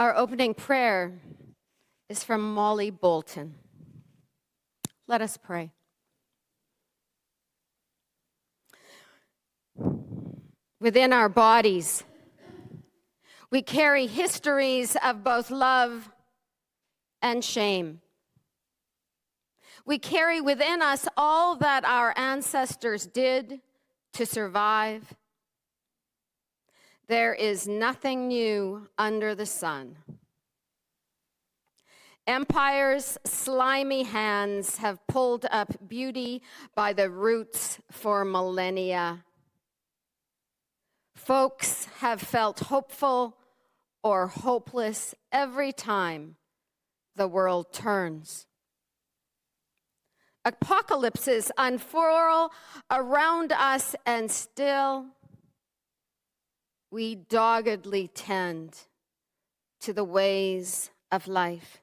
Our opening prayer is from Molly Bolton. Let us pray. Within our bodies, we carry histories of both love and shame. We carry within us all that our ancestors did to survive. There is nothing new under the sun. Empire's slimy hands have pulled up beauty by the roots for millennia. Folks have felt hopeful or hopeless every time the world turns. Apocalypses unfurl around us, and still we doggedly tend to the ways of life.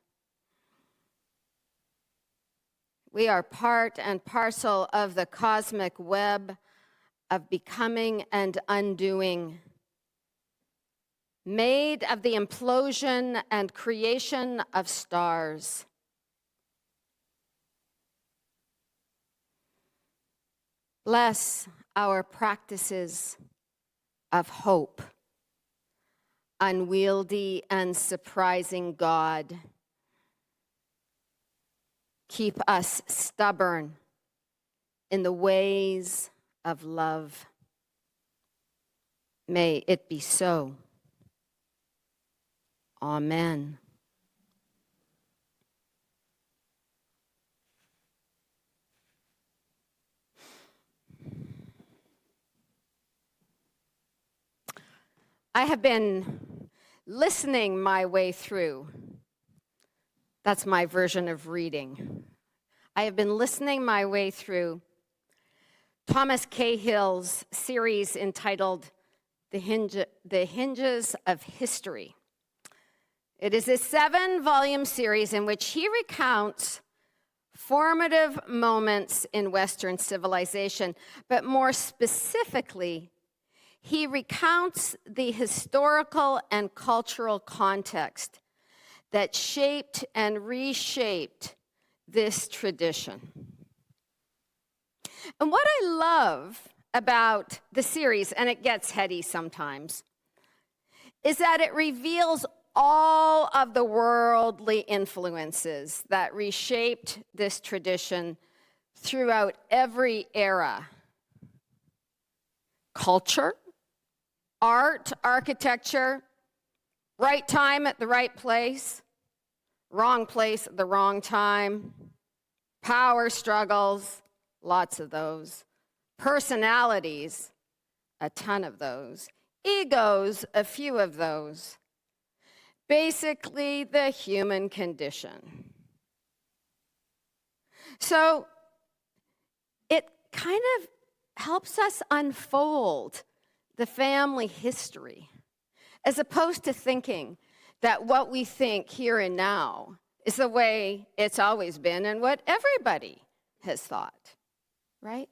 We are part and parcel of the cosmic web of becoming and undoing, made of the implosion and creation of stars. Bless our practices of hope, unwieldy and surprising God. Keep us stubborn in the ways of love. May it be so. Amen. I have been listening my way through. That's my version of reading. I have been listening my way through Thomas Cahill's series entitled The Hinges of History. It is a 7-volume series in which he recounts formative moments in Western civilization, but more specifically, he recounts the historical and cultural context that shaped and reshaped this tradition. And what I love about the series, and it gets heady sometimes, is that it reveals all of the worldly influences that reshaped this tradition throughout every era. Culture, art, architecture, right time at the right place at the wrong time, power struggles, lots of those, personalities, a ton of those, egos, a few of those. Basically, the human condition. So it kind of helps us unfold the family history, as opposed to thinking that what we think here and now is the way it's always been and what everybody has thought, right?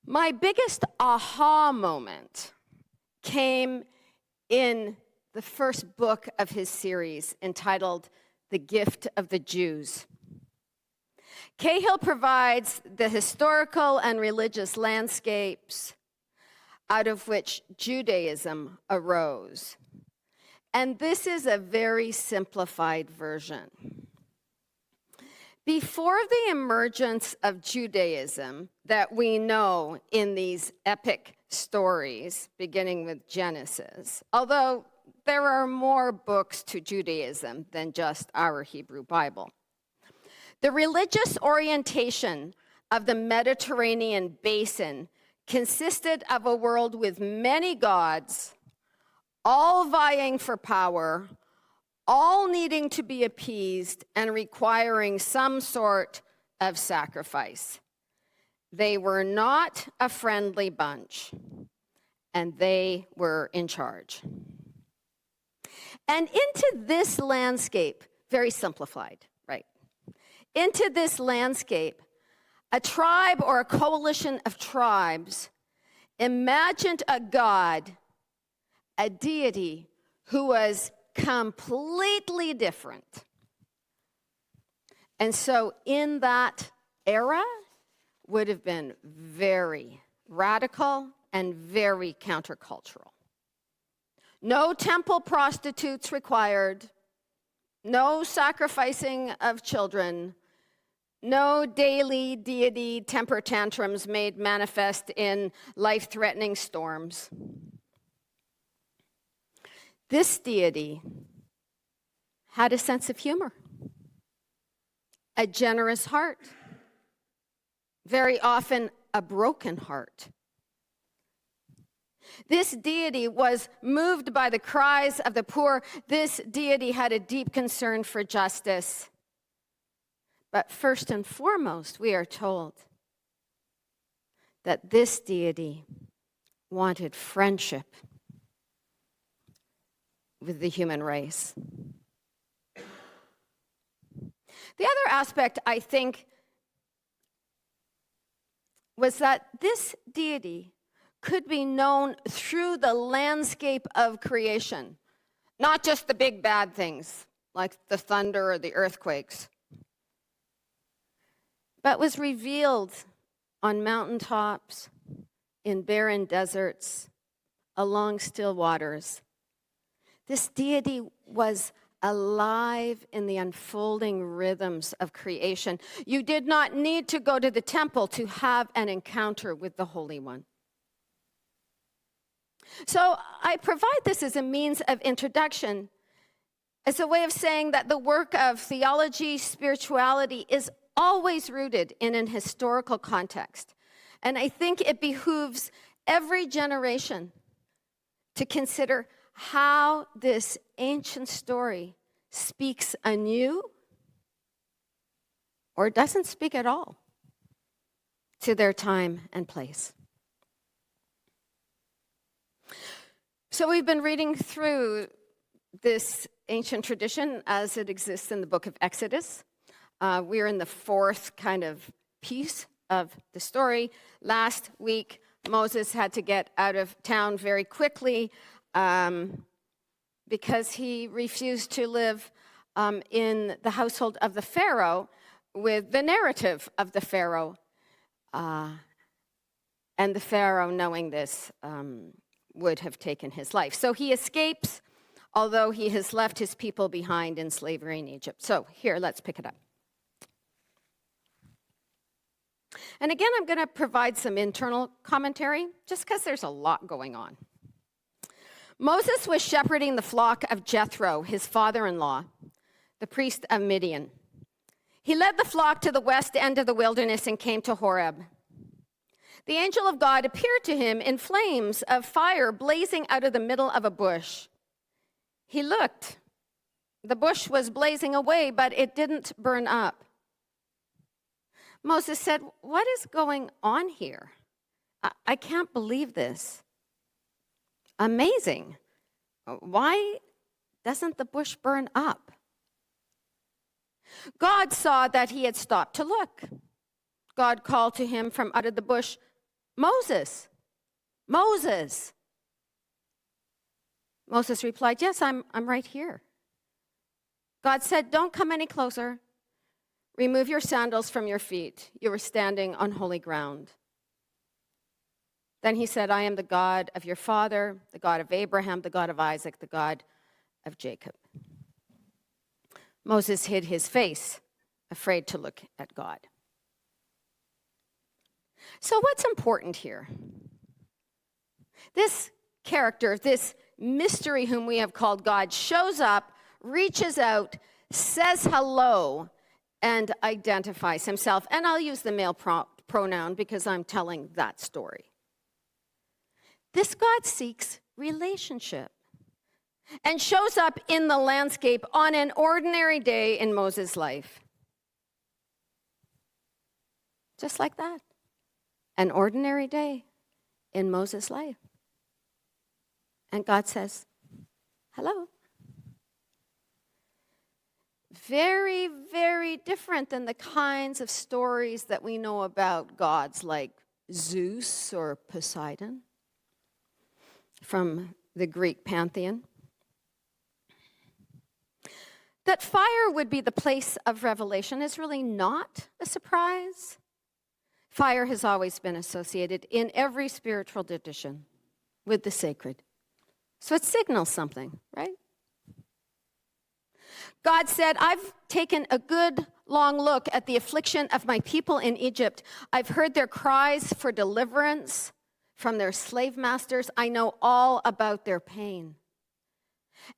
My biggest aha moment came in the first book of his series entitled The Gift of the Jews. Cahill provides the historical and religious landscapes out of which Judaism arose. And this is a very simplified version. Before the emergence of Judaism that we know in these epic stories, beginning with Genesis, although there are more books to Judaism than just our Hebrew Bible, the religious orientation of the Mediterranean basin consisted of a world with many gods, all vying for power, all needing to be appeased and requiring some sort of sacrifice. They were not a friendly bunch, and they were in charge. And into this landscape, very simplified, right? Into this landscape, a tribe or a coalition of tribes imagined a god, a deity, who was completely different. And so in that era would have been very radical and very countercultural. No temple prostitutes required, no sacrificing of children, no daily deity temper tantrums made manifest in life-threatening storms. This deity had a sense of humor, a generous heart, very often a broken heart. This deity was moved by the cries of the poor. This deity had a deep concern for justice. But first and foremost, we are told that this deity wanted friendship with the human race. The other aspect, I think, was that this deity could be known through the landscape of creation, not just the big bad things like the thunder or the earthquakes, but was revealed on mountaintops, in barren deserts, along still waters. This deity was alive in the unfolding rhythms of creation. You did not need to go to the temple to have an encounter with the Holy One. So I provide this as a means of introduction, as a way of saying that the work of theology, spirituality is always rooted in an historical context. And I think it behooves every generation to consider how this ancient story speaks anew or doesn't speak at all to their time and place. So we've been reading through this ancient tradition as it exists in the book of Exodus. We're in the fourth kind of piece of the story. Last week, Moses had to get out of town very quickly because he refused to live in the household of the Pharaoh with the narrative of the Pharaoh. And the Pharaoh, knowing this, would have taken his life. So he escapes, although he has left his people behind in slavery in Egypt. So here, let's pick it up. And again, I'm going to provide some internal commentary, just because there's a lot going on. Moses was shepherding the flock of Jethro, his father-in-law, the priest of Midian. He led the flock to the west end of the wilderness and came to Horeb. The angel of God appeared to him in flames of fire blazing out of the middle of a bush. He looked. The bush was blazing away, but it didn't burn up. Moses said, "What is going on here? I can't believe this. Amazing. Why doesn't the bush burn up?" God saw that he had stopped to look. God called to him from out of the bush, "Moses, Moses." Moses replied, "Yes, I'm right here." God said, "Don't come any closer. Remove your sandals from your feet. You are standing on holy ground." Then he said, "I am the God of your father, the God of Abraham, the God of Isaac, the God of Jacob." Moses hid his face, afraid to look at God. So what's important here? This character, this mystery whom we have called God, shows up, reaches out, says hello, and identifies himself. And I'll use the male pronoun because I'm telling that story. This God seeks relationship and shows up in the landscape on an ordinary day in Moses' life. Just like that. An ordinary day in Moses' life. And God says, "Hello." Very, very different than the kinds of stories that we know about gods like Zeus or Poseidon from the Greek pantheon. That fire would be the place of revelation is really not a surprise. Fire has always been associated in every spiritual tradition with the sacred. So it signals something, right? God said, I've taken a good long look at the affliction of my people in Egypt. I've heard their cries for deliverance from their slave masters. I know all about their pain.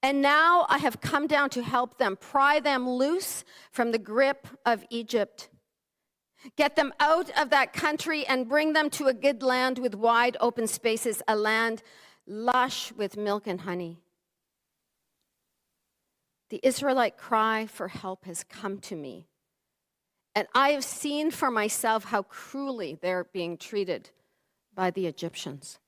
And now I have come down to help them, pry them loose from the grip of Egypt. Get them out of that country and bring them to a good land with wide open spaces, a land lush with milk and honey. The Israelite cry for help has come to me, and I have seen for myself how cruelly they're being treated by the Egyptians.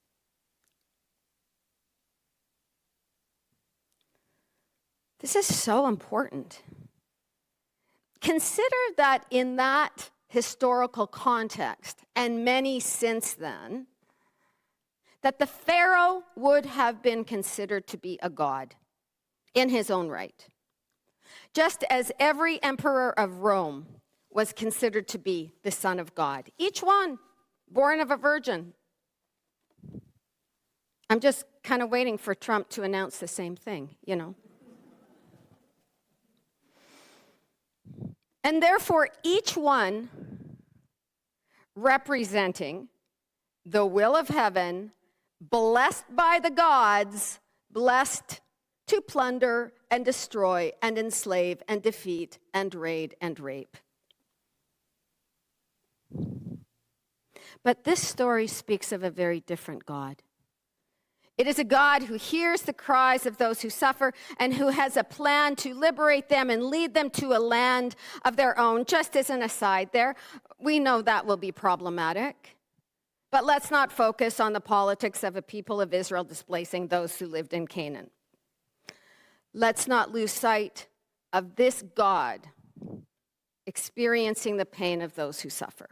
This is so important. Consider that in that historical context, and many since then, that the Pharaoh would have been considered to be a god in his own right, just as every emperor of Rome was considered to be the son of God, each one born of a virgin. I'm just kind of waiting for Trump to announce the same thing, you know. And therefore, each one representing the will of heaven, blessed by the gods, blessed to plunder and destroy and enslave and defeat and raid and rape. But this story speaks of a very different God. It is a God who hears the cries of those who suffer and who has a plan to liberate them and lead them to a land of their own. Just as an aside there, we know that will be problematic. But let's not focus on the politics of a people of Israel displacing those who lived in Canaan. Let's not lose sight of this God experiencing the pain of those who suffer.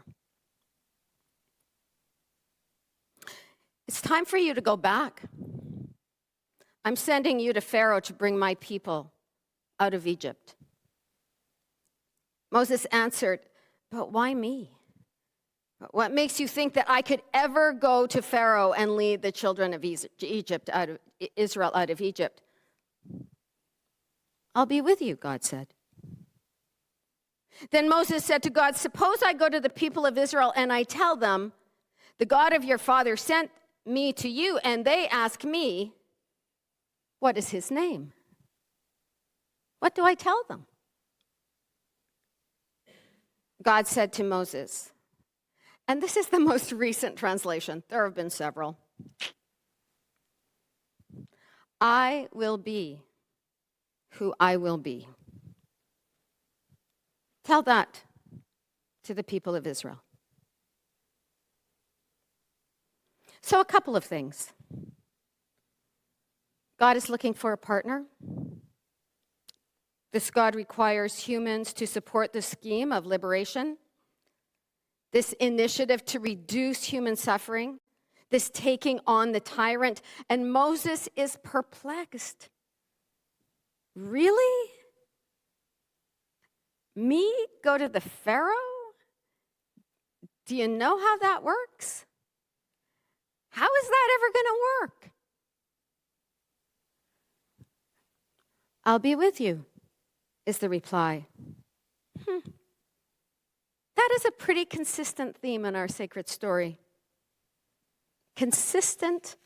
It's time for you to go back. I'm sending you to Pharaoh to bring my people out of Egypt. Moses answered, but why me? What makes you think that I could ever go to Pharaoh and lead the children of Israel out of Egypt? I'll be with you, God said. Then Moses said to God, suppose I go to the people of Israel and I tell them, the God of your father sent me to you, and they ask me, what is his name? What do I tell them? God said to Moses, and this is the most recent translation. There have been several. I will be who I will be. Tell that to the people of Israel. So a couple of things. God is looking for a partner. This God requires humans to support the scheme of liberation, this initiative to reduce human suffering, this taking on the tyrant. And Moses is perplexed. Really? Me go to the Pharaoh? Do you know how that works? How is that ever going to work? I'll be with you, is the reply. That is a pretty consistent theme in our sacred story. Consistent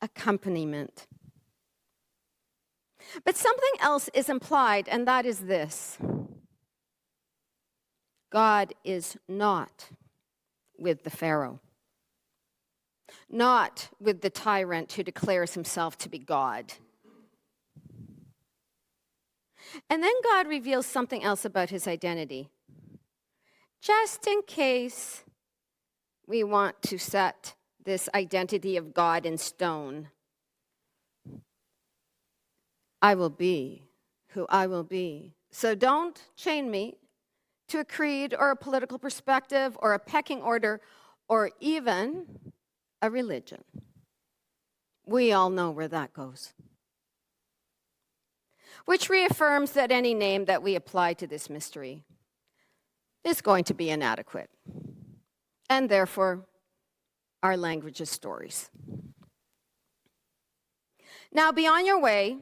accompaniment. But something else is implied, and that is this. God is not with the Pharaoh. Not with the tyrant who declares himself to be God. And then God reveals something else about his identity. Just in case we want to set this identity of God in stone. I will be who I will be. So don't chain me to a creed or a political perspective or a pecking order or even a religion. We all know where that goes. which reaffirms that any name that we apply to this mystery is going to be inadequate, and therefore our language is stories. Now be on your way,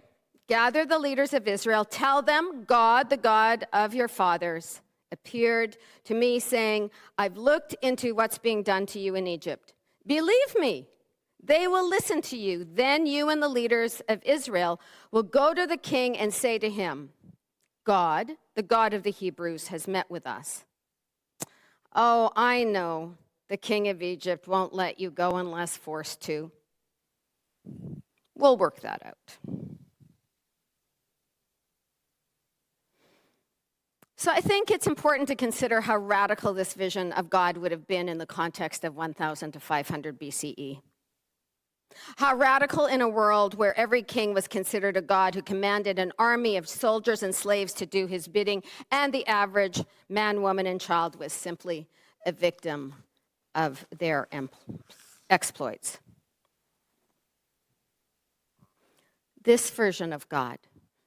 gather the leaders of Israel, tell them God, the God of your fathers, appeared to me saying, I've looked into what's being done to you in Egypt. Believe me, they will listen to you. Then you and the leaders of Israel will go to the king and say to him, God, the God of the Hebrews, has met with us. Oh, I know the king of Egypt won't let you go unless forced to. We'll work that out. So I think it's important to consider how radical this vision of God would have been in the context of 1000 to 500 BCE. How radical in a world where every king was considered a god who commanded an army of soldiers and slaves to do his bidding, and the average man, woman, and child was simply a victim of their exploits. This version of God,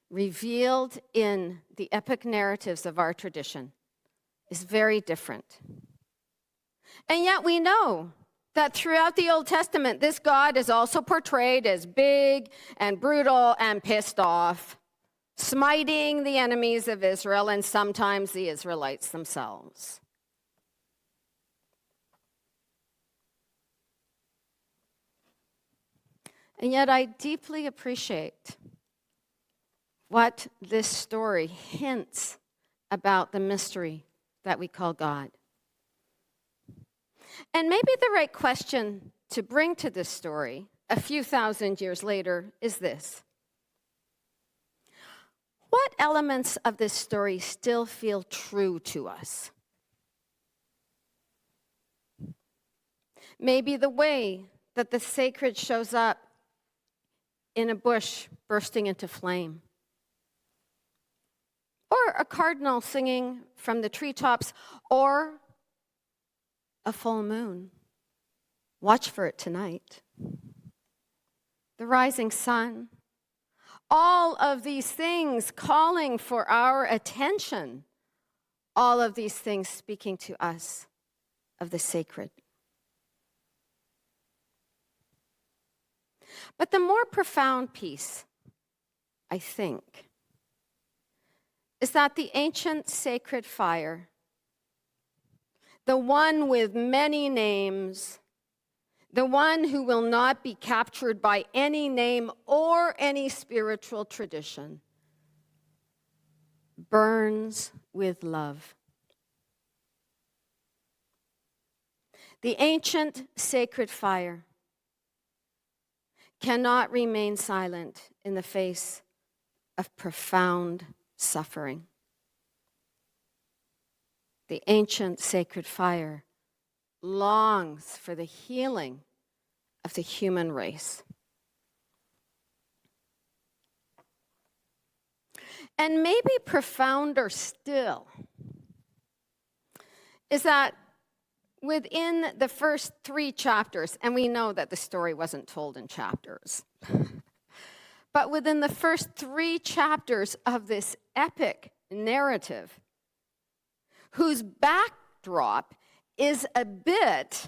revealed in the epic narratives of our tradition, is very different. And yet we know that throughout the Old Testament, this God is also portrayed as big and brutal and pissed off, smiting the enemies of Israel and sometimes the Israelites themselves. And yet I deeply appreciate what this story hints about the mystery that we call God. And maybe the right question to bring to this story a few thousand years later is this. What elements of this story still feel true to us? Maybe the way that the sacred shows up in a bush bursting into flame, or a cardinal singing from the treetops, or a full moon. Watch for it tonight. The rising sun. All of these things calling for our attention. All of these things speaking to us of the sacred. But the more profound piece, I think, is that the ancient sacred fire, the one with many names, the one who will not be captured by any name or any spiritual tradition, burns with love. The ancient sacred fire cannot remain silent in the face of profound suffering. The ancient sacred fire longs for the healing of the human race. And maybe profounder still is that within the first 3 chapters, and we know that the story wasn't told in chapters, but within the first 3 chapters of this epic narrative, whose backdrop is a bit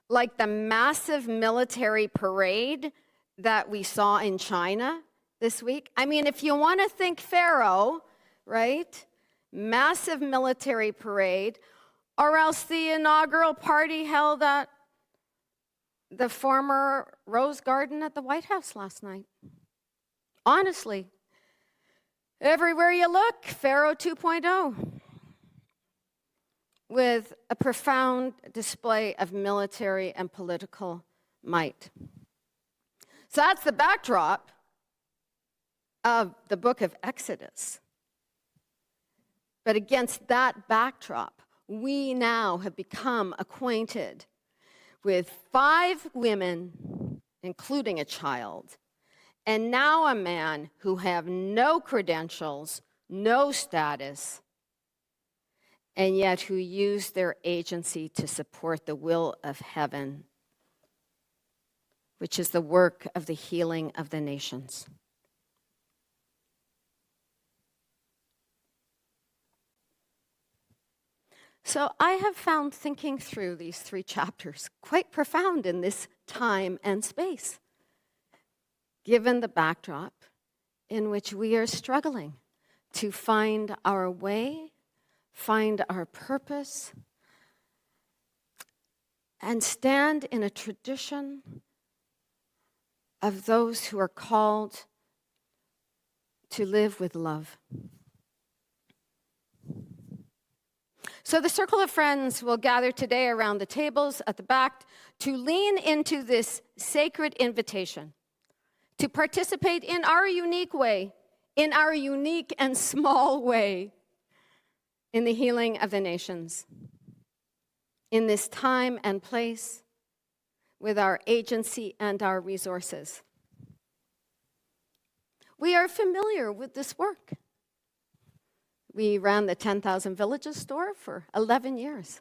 like the massive military parade that we saw in China this week. I mean, if you want to think Pharaoh, right? Massive military parade, or else the inaugural party held at the former Rose Garden at the White House last night. Honestly, everywhere you look, Pharaoh 2.0, with a profound display of military and political might. So that's the backdrop of the book of Exodus. But against that backdrop, we now have become acquainted with 5 women, including a child, and now a man who have no credentials, no status, and yet who use their agency to support the will of heaven, which is the work of the healing of the nations. So I have found thinking through these 3 chapters quite profound in this time and space, given the backdrop in which we are struggling to find our way, find our purpose, and stand in a tradition of those who are called to live with love. So the circle of friends will gather today around the tables at the back to lean into this sacred invitation to participate in our unique way, in our unique and small way, in the healing of the nations, in this time and place, with our agency and our resources. We are familiar with this work. We ran the 10,000 Villages store for 11 years,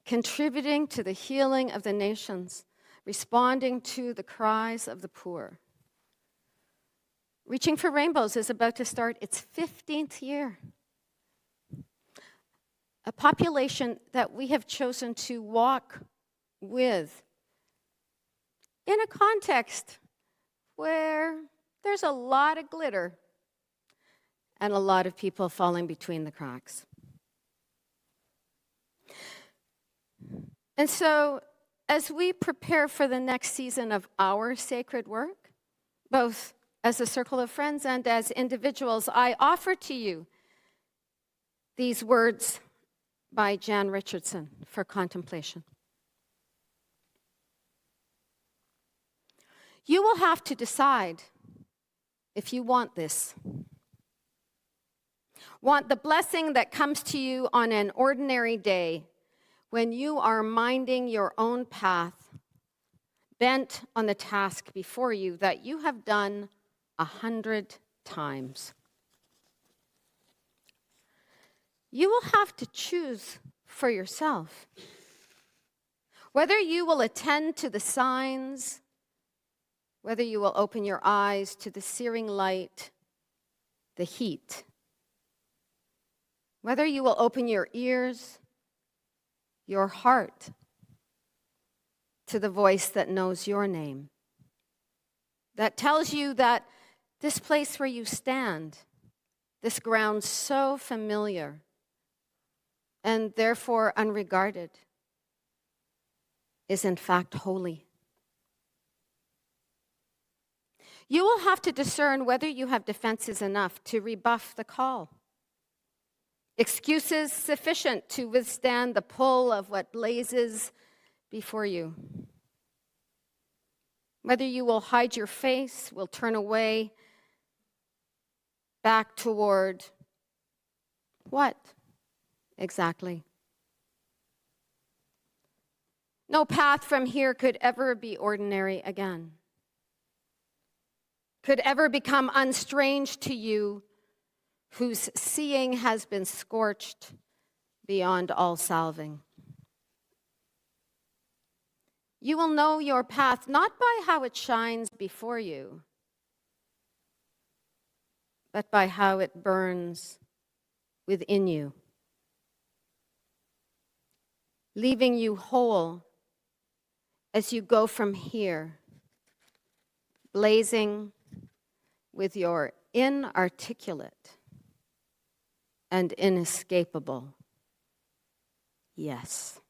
contributing to the healing of the nations, responding to the cries of the poor. Reaching for Rainbows is about to start its 15th year. A population that we have chosen to walk with in a context where there's a lot of glitter and a lot of people falling between the cracks. And so, as we prepare for the next season of our sacred work, both as a circle of friends and as individuals, I offer to you these words by Jan Richardson for contemplation. You will have to decide if you want this. Want the blessing that comes to you on an ordinary day when you are minding your own path, bent on the task before you that you have done 100 times. You will have to choose for yourself whether you will attend to the signs, whether you will open your eyes to the searing light, the heat, whether you will open your ears, your heart, to the voice that knows your name, that tells you that this place where you stand, this ground so familiar and therefore unregarded, is in fact holy. You will have to discern whether you have defenses enough to rebuff the call, excuses sufficient to withstand the pull of what blazes before you. Whether you will hide your face, will turn away, back toward what exactly? No path from here could ever be ordinary again, could ever become unstrange to you, whose seeing has been scorched beyond all salving. You will know your path not by how it shines before you, but by how it burns within you, leaving you whole as you go from here, blazing with your inarticulate and inescapable yes.